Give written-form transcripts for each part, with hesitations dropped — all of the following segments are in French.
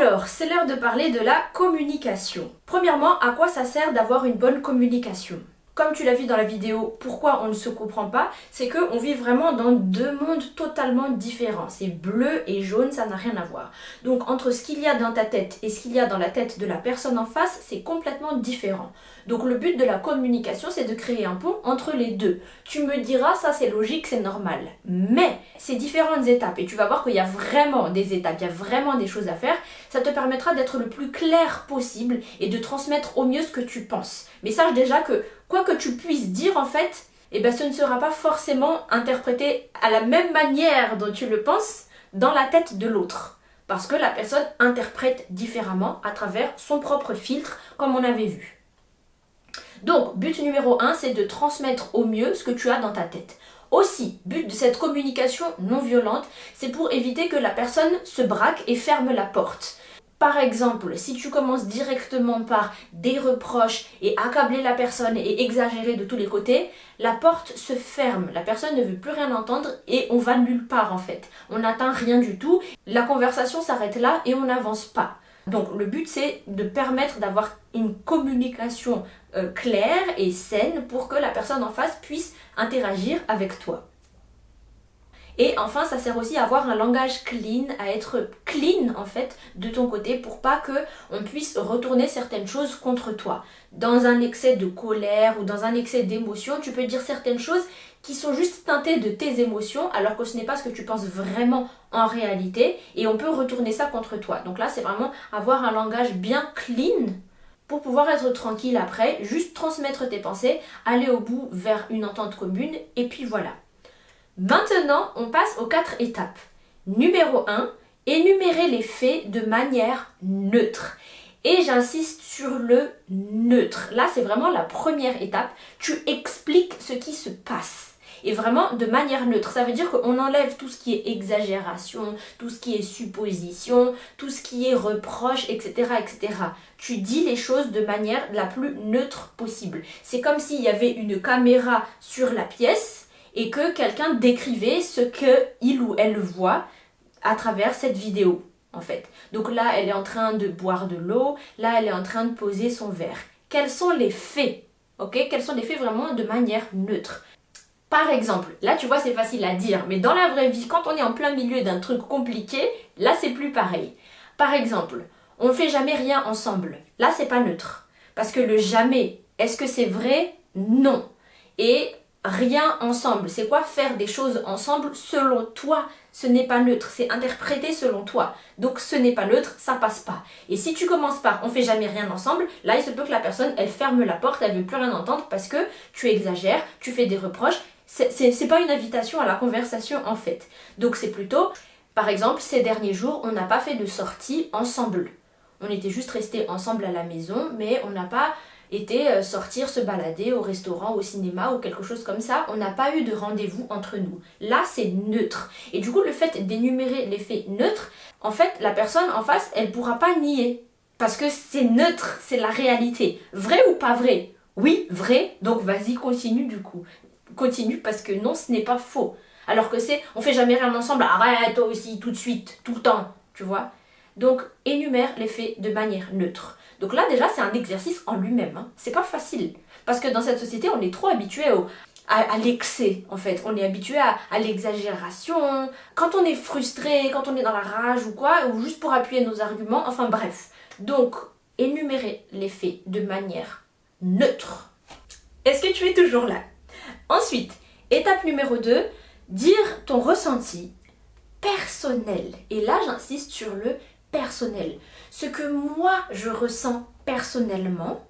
Alors, c'est l'heure de parler de la communication. Premièrement, à quoi ça sert d'avoir une bonne communication ? Comme tu l'as vu dans la vidéo, pourquoi on ne se comprend pas, c'est qu'on vit vraiment dans deux mondes totalement différents. C'est bleu et jaune, ça n'a rien à voir. Donc entre ce qu'il y a dans ta tête et ce qu'il y a dans la tête de la personne en face, c'est complètement différent. Donc le but de la communication, c'est de créer un pont entre les deux. Tu me diras, ça c'est logique, c'est normal. Mais ces différentes étapes, et tu vas voir qu'il y a vraiment des étapes, il y a vraiment des choses à faire, ça te permettra d'être le plus clair possible et de transmettre au mieux ce que tu penses. Mais sache déjà que quoi que tu puisses dire en fait, ce ne sera pas forcément interprété à la même manière dont tu le penses dans la tête de l'autre. Parce que la personne interprète différemment à travers son propre filtre, comme on avait vu. Donc, but numéro 1, c'est de transmettre au mieux ce que tu as dans ta tête. Aussi, but de cette communication non violente, c'est pour éviter que la personne se braque et ferme la porte. Par exemple, si tu commences directement par des reproches et accabler la personne et exagérer de tous les côtés, la porte se ferme, la personne ne veut plus rien entendre et on va nulle part en fait. On n'atteint rien du tout, la conversation s'arrête là et on n'avance pas. Donc le but c'est de permettre d'avoir une communication claire et saine pour que la personne en face puisse interagir avec toi. Et enfin, ça sert aussi à avoir un langage clean, à être clean en fait de ton côté pour pas que on puisse retourner certaines choses contre toi. Dans un excès de colère ou dans un excès d'émotion, tu peux dire certaines choses qui sont juste teintées de tes émotions alors que ce n'est pas ce que tu penses vraiment en réalité et on peut retourner ça contre toi. Donc là, c'est vraiment avoir un langage bien clean pour pouvoir être tranquille après, juste transmettre tes pensées, aller au bout vers une entente commune et puis voilà. Maintenant, on passe aux 4 étapes. Numéro 1, énumérer les faits de manière neutre. Et j'insiste sur le neutre. Là, c'est vraiment la première étape. Tu expliques ce qui se passe. Et vraiment de manière neutre. Ça veut dire qu'on enlève tout ce qui est exagération, tout ce qui est supposition, tout ce qui est reproche, etc., etc. Tu dis les choses de manière la plus neutre possible. C'est comme s'il y avait une caméra sur la pièce et que quelqu'un décrivait ce qu'il ou elle voit à travers cette vidéo, en fait. Donc là, elle est en train de boire de l'eau, là, elle est en train de poser son verre. Quels sont les faits, ok? Quels sont les faits vraiment de manière neutre? Par exemple, là, tu vois, c'est facile à dire, mais dans la vraie vie, quand on est en plein milieu d'un truc compliqué, là, c'est plus pareil. Par exemple, on ne fait jamais rien ensemble. Là, c'est pas neutre. Parce que le jamais, est-ce que c'est vrai? Non. Et rien ensemble, c'est quoi faire des choses ensemble selon toi? Ce n'est pas neutre, c'est interprété selon toi. Donc ce n'est pas neutre, ça passe pas. Et si tu commences par on fait jamais rien ensemble, là il se peut que la personne elle ferme la porte, elle veut plus rien entendre parce que tu exagères, tu fais des reproches. C'est pas une invitation à la conversation en fait. Donc c'est plutôt, par exemple, ces derniers jours, on n'a pas fait de sortie ensemble. On était juste restés ensemble à la maison, mais on n'a pas été sortir se balader au restaurant, au cinéma ou quelque chose comme ça. On n'a pas eu de rendez-vous entre nous. Là, c'est neutre. Et du coup, le fait d'énumérer les faits neutres, en fait, la personne en face, elle pourra pas nier. Parce que c'est neutre, c'est la réalité. Vrai ou pas vrai? Oui, vrai, donc vas-y, continue du coup. Continue parce que non, ce n'est pas faux. Alors que c'est, on fait jamais rien ensemble, arrête toi aussi, tout de suite, tout le temps, tu vois. Donc, énumère les faits de manière neutre. Donc là, déjà, c'est un exercice en lui-même. Hein. C'est pas facile. Parce que dans cette société, on est trop habitué à l'excès, en fait. On est habitué à l'exagération. Quand on est frustré, quand on est dans la rage ou quoi, ou juste pour appuyer nos arguments, enfin bref. Donc, énumérer les faits de manière neutre. Est-ce que tu es toujours là? Ensuite, étape numéro 2, dire ton ressenti personnel. Et là, j'insiste sur le personnel. Ce que moi, je ressens personnellement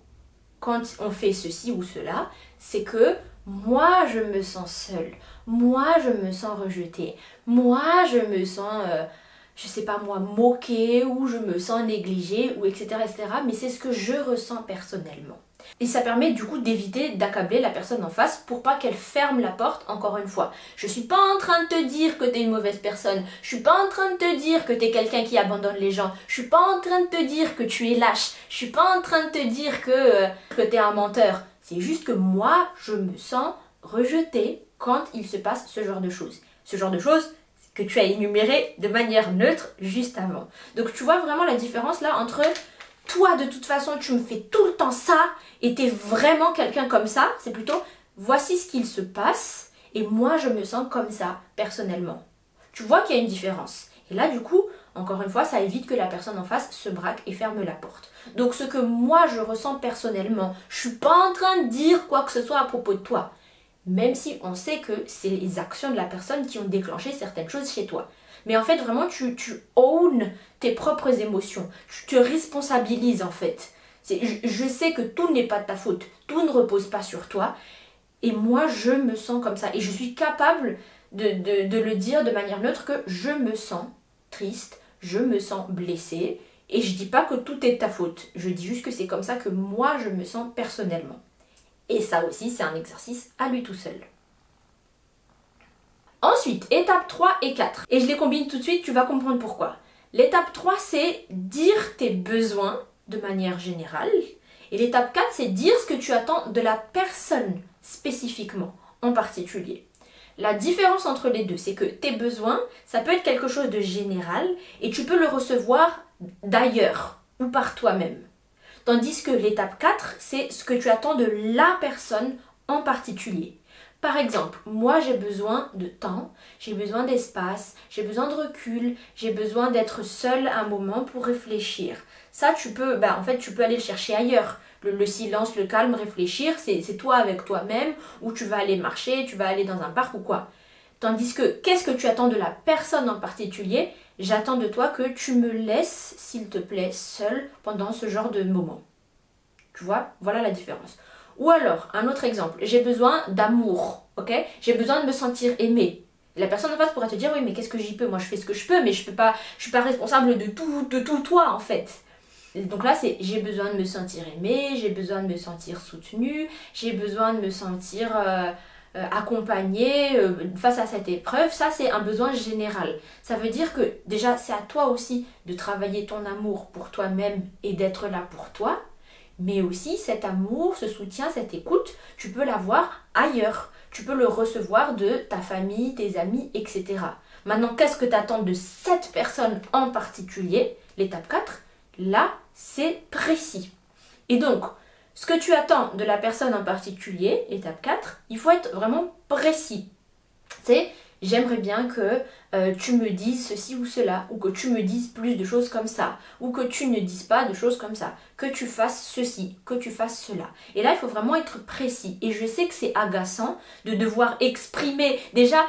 quand on fait ceci ou cela, c'est que moi, je me sens seule. Moi, je me sens rejetée. Moi, je me sens, je sais pas moi, moquée ou je me sens négligée ou etc. etc. Mais c'est ce que je ressens personnellement. Et ça permet du coup d'éviter d'accabler la personne en face pour pas qu'elle ferme la porte encore une fois. Je suis pas en train de te dire que t'es une mauvaise personne. Je suis pas en train de te dire que t'es quelqu'un qui abandonne les gens. Je suis pas en train de te dire que tu es lâche. Je suis pas en train de te dire que t'es un menteur. C'est juste que moi, je me sens rejetée quand il se passe ce genre de choses. Ce genre de choses que tu as énumérées de manière neutre juste avant. Donc tu vois vraiment la différence là entre toi de toute façon tu me fais tout le temps ça et t'es vraiment quelqu'un comme ça, c'est plutôt voici ce qu'il se passe et moi je me sens comme ça personnellement. Tu vois qu'il y a une différence. Et là du coup, encore une fois, ça évite que la personne en face se braque et ferme la porte. Donc ce que moi je ressens personnellement, je suis pas en train de dire quoi que ce soit à propos de toi. Même si on sait que c'est les actions de la personne qui ont déclenché certaines choses chez toi. Mais en fait, vraiment, tu owns tes propres émotions. Tu te responsabilises en fait. Je sais que tout n'est pas de ta faute. Tout ne repose pas sur toi. Et moi, je me sens comme ça. Et je suis capable de le dire de manière neutre que je me sens triste, je me sens blessée. Et je dis pas que tout est de ta faute. Je dis juste que c'est comme ça que moi, je me sens personnellement. Et ça aussi, c'est un exercice à lui tout seul. Ensuite, étape 3 et 4. Et je les combine tout de suite, tu vas comprendre pourquoi. L'étape 3, c'est dire tes besoins de manière générale. Et l'étape 4, c'est dire ce que tu attends de la personne spécifiquement, en particulier. La différence entre les deux, c'est que tes besoins, ça peut être quelque chose de général et tu peux le recevoir d'ailleurs ou par toi-même. Tandis que l'étape 4, c'est ce que tu attends de la personne en particulier. Par exemple, moi j'ai besoin de temps, j'ai besoin d'espace, j'ai besoin de recul, j'ai besoin d'être seule un moment pour réfléchir. Ça, tu peux aller le chercher ailleurs. Le silence, le calme, réfléchir, c'est toi avec toi-même, ou tu vas aller marcher, tu vas aller dans un parc ou quoi. Tandis que, qu'est-ce que tu attends de la personne en particulier? J'attends de toi que tu me laisses, s'il te plaît, seule pendant ce genre de moment. Tu vois? Voilà la différence. Ou alors, un autre exemple, j'ai besoin d'amour, ok? J'ai besoin de me sentir aimée. La personne en face pourrait te dire, oui, mais qu'est-ce que j'y peux? Moi, je fais ce que je peux, mais je suis pas responsable de tout toi, en fait. Donc là, c'est j'ai besoin de me sentir aimée, j'ai besoin de me sentir soutenue, j'ai besoin de me sentir accompagnée face à cette épreuve. Ça, c'est un besoin général. Ça veut dire que déjà, c'est à toi aussi de travailler ton amour pour toi-même et d'être là pour toi. Mais aussi, cet amour, ce soutien, cette écoute, tu peux l'avoir ailleurs. Tu peux le recevoir de ta famille, tes amis, etc. Maintenant, qu'est-ce que tu attends de cette personne en particulier? L'étape 4, là, c'est précis. Et donc, ce que tu attends de la personne en particulier, étape 4, il faut être vraiment précis. C'est j'aimerais bien que tu me dises ceci ou cela, ou que tu me dises plus de choses comme ça, ou que tu ne dises pas de choses comme ça, que tu fasses ceci, que tu fasses cela. Et là, il faut vraiment être précis. Et je sais que c'est agaçant de devoir exprimer, déjà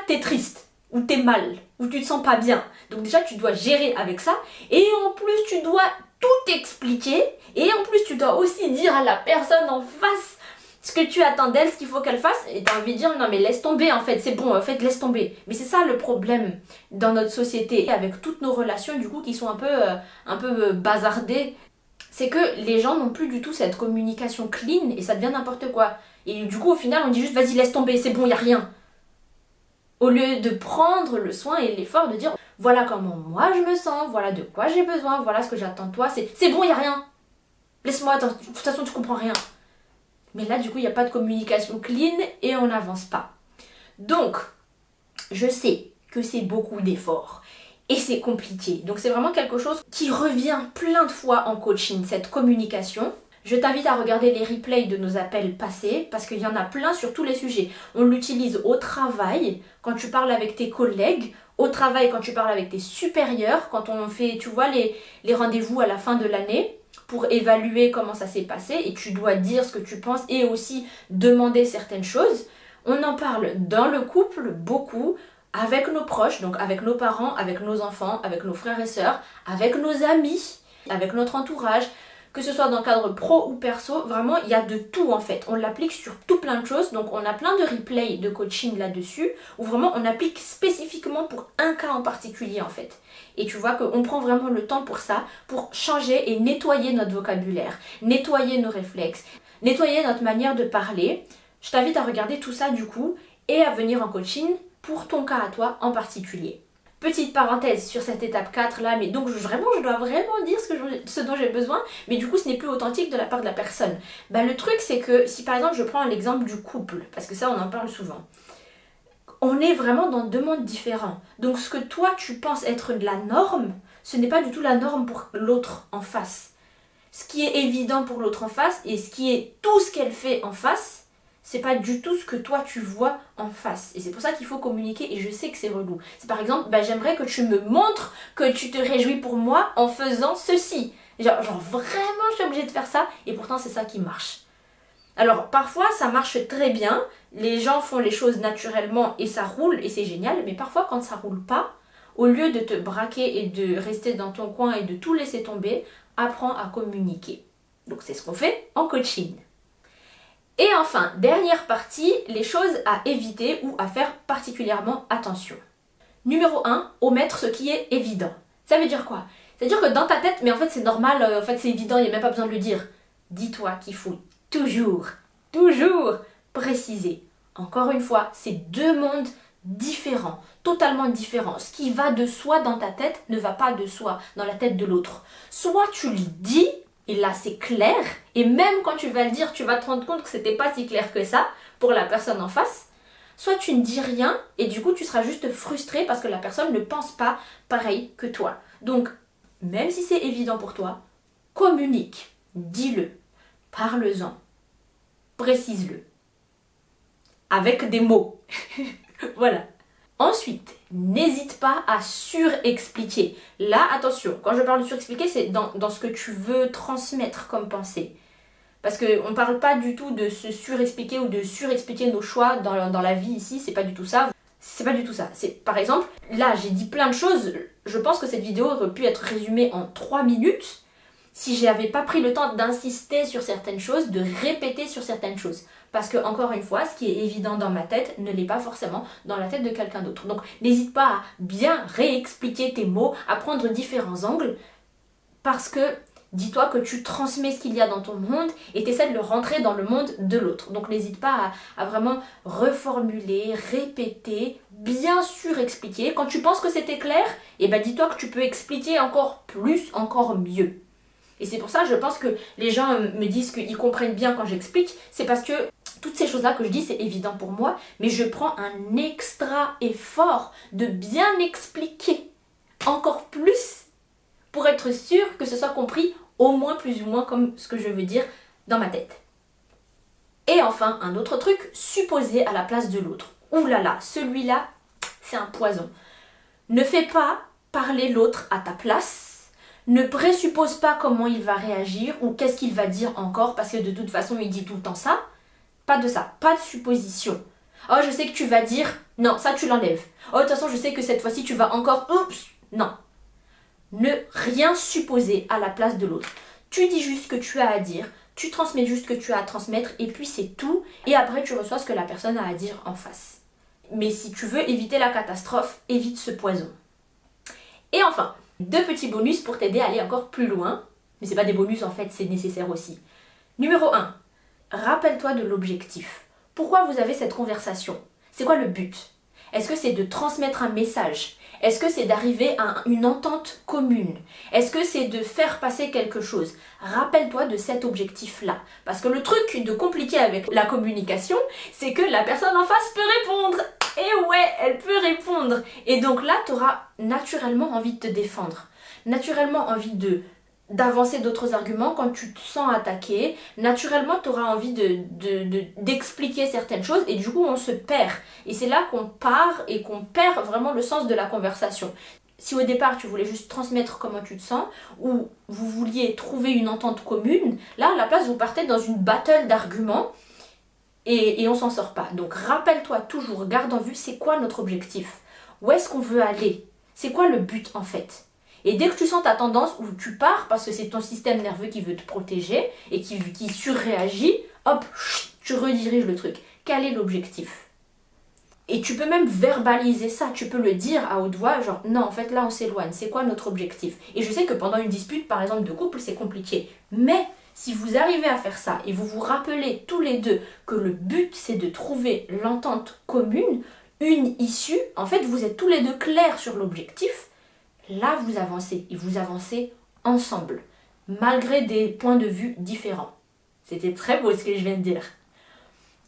t'es triste, ou t'es mal, ou tu te sens pas bien. Donc déjà, tu dois gérer avec ça, et en plus, tu dois tout expliquer, et en plus, tu dois aussi dire à la personne en face ce que tu attends d'elle, ce qu'il faut qu'elle fasse, et t'as envie de dire non mais laisse tomber en fait, c'est bon, en fait laisse tomber. Mais c'est ça le problème dans notre société, avec toutes nos relations du coup qui sont un peu bazardées, c'est que les gens n'ont plus du tout cette communication clean et ça devient n'importe quoi. Et du coup au final on dit juste vas-y laisse tomber, c'est bon, y a rien. Au lieu de prendre le soin et l'effort de dire voilà comment moi je me sens, voilà de quoi j'ai besoin, voilà ce que j'attends de toi, c'est bon, y a rien. Laisse-moi, de toute façon tu comprends rien. Mais là, du coup, il n'y a pas de communication clean et on n'avance pas. Donc, je sais que c'est beaucoup d'efforts et c'est compliqué. Donc, c'est vraiment quelque chose qui revient plein de fois en coaching, cette communication. Je t'invite à regarder les replays de nos appels passés parce qu'il y en a plein sur tous les sujets. On l'utilise au travail, quand tu parles avec tes collègues, au travail quand tu parles avec tes supérieurs, quand on fait, tu vois, les rendez-vous à la fin de l'année, pour évaluer comment ça s'est passé et tu dois dire ce que tu penses et aussi demander certaines choses. On en parle dans le couple beaucoup, avec nos proches, donc avec nos parents, avec nos enfants, avec nos frères et sœurs, avec nos amis, avec notre entourage, que ce soit dans le cadre pro ou perso, vraiment il y a de tout en fait. On l'applique sur tout plein de choses, donc on a plein de replays de coaching là-dessus, où vraiment on applique spécifiquement pour un cas en particulier en fait. Et tu vois qu'on prend vraiment le temps pour ça, pour changer et nettoyer notre vocabulaire, nettoyer nos réflexes, nettoyer notre manière de parler. Je t'invite à regarder tout ça du coup et à venir en coaching pour ton cas à toi en particulier. Petite parenthèse sur cette étape 4 là, mais donc je dois vraiment dire ce dont j'ai besoin, mais du coup ce n'est plus authentique de la part de la personne. Le truc c'est que si par exemple je prends l'exemple du couple, parce que ça on en parle souvent, On est vraiment dans deux mondes différents. Donc ce que toi tu penses être de la norme, ce n'est pas du tout la norme pour l'autre en face. Ce qui est évident pour l'autre en face et ce qui est tout ce qu'elle fait en face, c'est pas du tout ce que toi tu vois en face. Et c'est pour ça qu'il faut communiquer et je sais que c'est relou. C'est par exemple, j'aimerais que tu me montres que tu te réjouis pour moi en faisant ceci. Genre vraiment je suis obligée de faire ça et pourtant c'est ça qui marche. Alors parfois ça marche très bien, les gens font les choses naturellement et ça roule et c'est génial, mais parfois quand ça roule pas, au lieu de te braquer et de rester dans ton coin et de tout laisser tomber, apprends à communiquer. Donc c'est ce qu'on fait en coaching. Et enfin, dernière partie, les choses à éviter ou à faire particulièrement attention. Numéro 1, omettre ce qui est évident. Ça veut dire quoi? C'est-à-dire que dans ta tête, mais en fait c'est normal, en fait c'est évident, il n'y a même pas besoin de le dire. Dis-toi qu'il faut toujours préciser. Encore une fois, c'est deux mondes différents, totalement différents. Ce qui va de soi dans ta tête ne va pas de soi dans la tête de l'autre. Soit tu le dis, et là c'est clair, et même quand tu vas le dire, tu vas te rendre compte que c'était pas si clair que ça pour la personne en face. Soit tu ne dis rien, et du coup tu seras juste frustré parce que la personne ne pense pas pareil que toi. Donc, même si c'est évident pour toi, communique, dis-le, parle-en, précise-le. Avec des mots. Voilà. Ensuite, n'hésite pas à surexpliquer. Là, attention, quand je parle de surexpliquer, c'est dans ce que tu veux transmettre comme pensée. Parce qu'on ne parle pas du tout de se surexpliquer ou de surexpliquer nos choix dans la vie ici, c'est pas du tout ça. C'est pas du tout ça. C'est, par exemple, là, j'ai dit plein de choses. Je pense que cette vidéo aurait pu être résumée en 3 minutes si j'avais pas pris le temps d'insister sur certaines choses, de répéter sur certaines choses. Parce que, encore une fois, ce qui est évident dans ma tête ne l'est pas forcément dans la tête de quelqu'un d'autre. Donc, n'hésite pas à bien réexpliquer tes mots, à prendre différents angles, parce que dis-toi que tu transmets ce qu'il y a dans ton monde et tu essaies de le rentrer dans le monde de l'autre. Donc, n'hésite pas à vraiment reformuler, répéter, bien sûr expliquer. Quand tu penses que c'était clair, dis-toi que tu peux expliquer encore plus, encore mieux. Et c'est pour ça, je pense que les gens me disent qu'ils comprennent bien quand j'explique. C'est parce que toutes ces choses-là que je dis, c'est évident pour moi, mais je prends un extra effort de bien expliquer encore plus pour être sûr que ce soit compris au moins plus ou moins comme ce que je veux dire dans ma tête. Et enfin, un autre truc, supposer à la place de l'autre. Ouh là là, celui-là, c'est un poison. Ne fais pas parler l'autre à ta place. Ne présuppose pas comment il va réagir ou qu'est-ce qu'il va dire encore parce que de toute façon il dit tout le temps ça. Pas de ça, pas de supposition. Oh, je sais que tu vas dire, non, ça tu l'enlèves. Oh, de toute façon je sais que cette fois-ci tu vas encore, oups, non. Ne rien supposer à la place de l'autre. Tu dis juste ce que tu as à dire, tu transmets juste ce que tu as à transmettre et puis c'est tout. Et après tu reçois ce que la personne a à dire en face. Mais si tu veux éviter la catastrophe, évite ce poison. Et enfin, 2 petits bonus pour t'aider à aller encore plus loin. Mais c'est pas des bonus en fait, c'est nécessaire aussi. Numéro 1. Rappelle-toi de l'objectif. Pourquoi vous avez cette conversation? C'est quoi le but? Est-ce que c'est de transmettre un message? Est-ce que c'est d'arriver à une entente commune? Est-ce que c'est de faire passer quelque chose? Rappelle-toi de cet objectif-là. Parce que le truc de compliqué avec la communication, c'est que la personne en face peut répondre. Et ouais, elle peut répondre. Et donc là, tu auras naturellement envie de te défendre. Naturellement envie d'avancer d'autres arguments quand tu te sens attaqué. Naturellement, tu auras envie d'expliquer certaines choses et du coup, on se perd. Et c'est là qu'on part et qu'on perd vraiment le sens de la conversation. Si au départ, tu voulais juste transmettre comment tu te sens ou vous vouliez trouver une entente commune, là, à la place, vous partez dans une battle d'arguments et on s'en sort pas. Donc, rappelle-toi toujours, garde en vue, c'est quoi notre objectif? Où est-ce qu'on veut aller? C'est quoi le but en fait? Et dès que tu sens ta tendance où tu pars, parce que c'est ton système nerveux qui veut te protéger et qui surréagit, hop, tu rediriges le truc. Quel est l'objectif? Et tu peux même verbaliser ça, tu peux le dire à haute voix, genre non, en fait là on s'éloigne, c'est quoi notre objectif? Et je sais que pendant une dispute, par exemple de couple, c'est compliqué. Mais si vous arrivez à faire ça et vous vous rappelez tous les deux que le but c'est de trouver l'entente commune, une issue, en fait vous êtes tous les deux clairs sur l'objectif, là vous avancez et vous avancez ensemble, malgré des points de vue différents. C'était très beau ce que je viens de dire.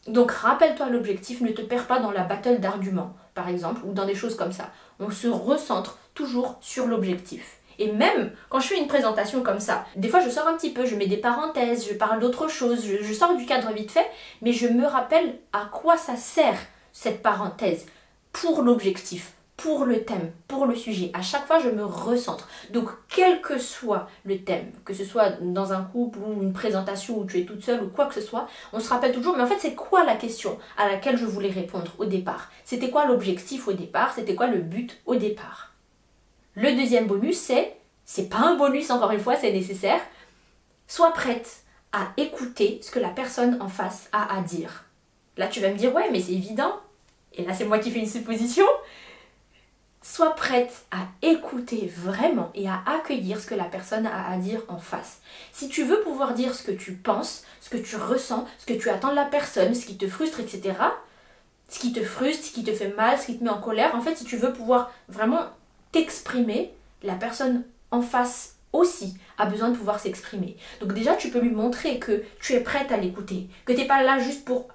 Donc rappelle-toi l'objectif, ne te perds pas dans la battle d'arguments. par exemple, ou dans des choses comme ça. On se recentre toujours sur l'objectif. Et même quand je fais une présentation comme ça, des fois je sors un petit peu, je mets des parenthèses, je parle d'autre chose, je sors du cadre vite fait, mais je me rappelle à quoi ça sert cette parenthèse pour l'objectif, pour le thème, pour le sujet. À chaque fois, je me recentre. Donc, quel que soit le thème, que ce soit dans un couple ou une présentation où tu es toute seule ou quoi que ce soit, on se rappelle toujours, mais en fait, c'est quoi la question à laquelle je voulais répondre au départ? C'était quoi l'objectif au départ? C'était quoi le but au départ? Le deuxième bonus, c'est pas un bonus, encore une fois, c'est nécessaire. Sois prête à écouter ce que la personne en face a à dire. Là, tu vas me dire, ouais, mais c'est évident. Et là, c'est moi qui fais une supposition. Sois prête à écouter vraiment et à accueillir ce que la personne a à dire en face. Si tu veux pouvoir dire ce que tu penses, ce que tu ressens, ce que tu attends de la personne, ce qui te frustre, etc., ce qui te frustre, ce qui te fait mal, ce qui te met en colère, en fait, si tu veux pouvoir vraiment t'exprimer, la personne en face aussi a besoin de pouvoir s'exprimer. Donc déjà, tu peux lui montrer que tu es prête à l'écouter, que tu n'es pas là juste pour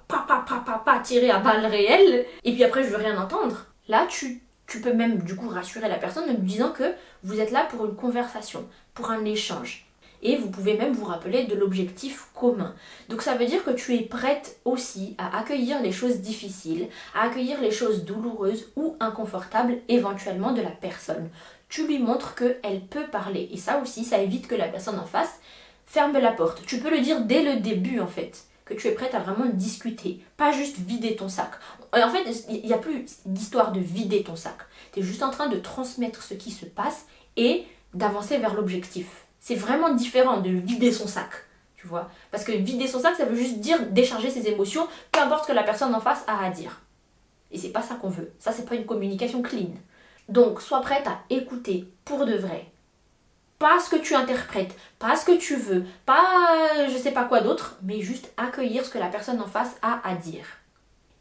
tirer à balles réelles, et puis après, je veux rien entendre. Là, tu peux même du coup rassurer la personne en lui disant que vous êtes là pour une conversation, pour un échange. Et vous pouvez même vous rappeler de l'objectif commun. Donc ça veut dire que tu es prête aussi à accueillir les choses difficiles, à accueillir les choses douloureuses ou inconfortables éventuellement de la personne. Tu lui montres qu'elle peut parler. Et ça aussi, ça évite que la personne en face ferme la porte. Tu peux le dire dès le début en fait, que tu es prête à vraiment discuter, pas juste vider ton sac. En fait, il n'y a plus d'histoire de vider ton sac. Tu es juste en train de transmettre ce qui se passe et d'avancer vers l'objectif. C'est vraiment différent de vider son sac, tu vois. Parce que vider son sac, ça veut juste dire décharger ses émotions, peu importe ce que la personne en face a à dire. Et c'est pas ça qu'on veut. Ça, c'est pas une communication clean. Donc, sois prête à écouter pour de vrai. Pas ce que tu interprètes, pas ce que tu veux, pas je sais pas quoi d'autre, mais juste accueillir ce que la personne en face a à dire.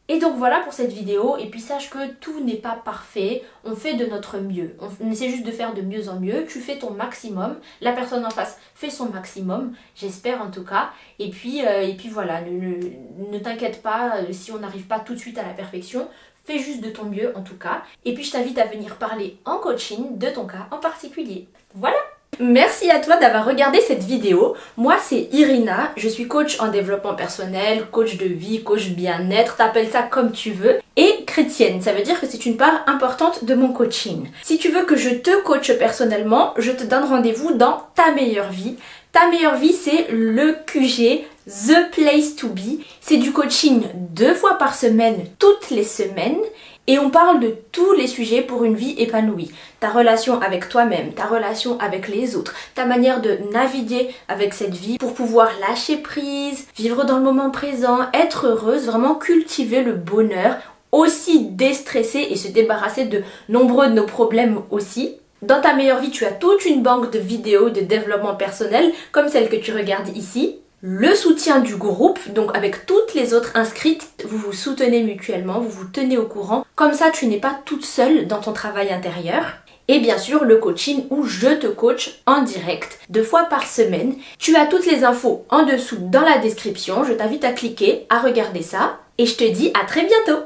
Et donc voilà pour cette vidéo, et puis sache que tout n'est pas parfait, on fait de notre mieux, on essaie juste de faire de mieux en mieux, tu fais ton maximum, la personne en face fait son maximum, j'espère en tout cas, et puis voilà, ne t'inquiète pas si on n'arrive pas tout de suite à la perfection, fais juste de ton mieux en tout cas, et puis je t'invite à venir parler en coaching de ton cas en particulier. Voilà! Merci à toi d'avoir regardé cette vidéo. Moi c'est Irina, je suis coach en développement personnel, coach de vie, coach bien-être, t'appelles ça comme tu veux, et chrétienne, ça veut dire que c'est une part importante de mon coaching. Si tu veux que je te coache personnellement, je te donne rendez-vous dans Ta Meilleure Vie. Ta Meilleure Vie, c'est le QG, The Place to Be. C'est du coaching 2 fois par semaine, toutes les semaines. Et on parle de tous les sujets pour une vie épanouie. Ta relation avec toi-même, ta relation avec les autres, ta manière de naviguer avec cette vie pour pouvoir lâcher prise, vivre dans le moment présent, être heureuse, vraiment cultiver le bonheur, aussi déstresser et se débarrasser de nombreux de nos problèmes aussi. Dans Ta Meilleure Vie, tu as toute une banque de vidéos de développement personnel comme celle que tu regardes ici. Le soutien du groupe, donc avec toutes les autres inscrites, vous vous soutenez mutuellement, vous vous tenez au courant. Comme ça, tu n'es pas toute seule dans ton travail intérieur. Et bien sûr, le coaching où je te coach en direct 2 fois par semaine. Tu as toutes les infos en dessous dans la description. Je t'invite à cliquer, à regarder ça. Et je te dis à très bientôt!